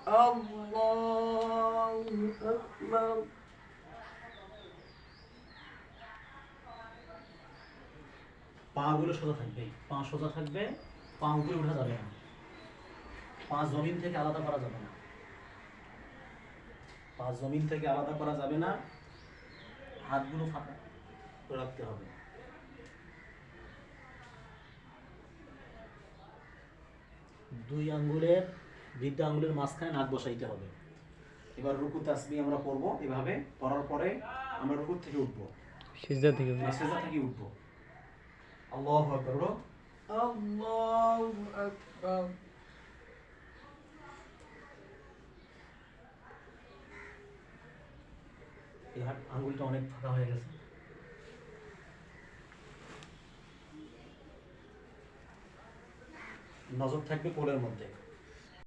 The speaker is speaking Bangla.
আল্লাহু আকবার। পা গুলো সোজা থাকবে, পা সোজা থাকবে, পা উপরে উঠা যাবে না, পা জমিন থেকে আলাদা করা যাবে না, পা জমিন থেকে আলাদা করা যাবে না, হাতগুলো ফাঁকা রাখতে হবে। দুই আঙ্গুলের বৃদ্ধা আঙ্গুলের মাঝখানে নাক বসাইতে হবে। এবার রুকু তাসবিহ আমরা পড়বো, এভাবে পড়ার পরে আমরা রুকু থেকে উঠবো, সিজদা থেকে সেজদা থেকে উঠবো। আল্লাহু আকবার, আল্লাহু আকবার। এই হাত আঙ্গুলটা অনেক ফাঁকা হয়ে গেছে। নজর থাকবে কোলের মধ্যে।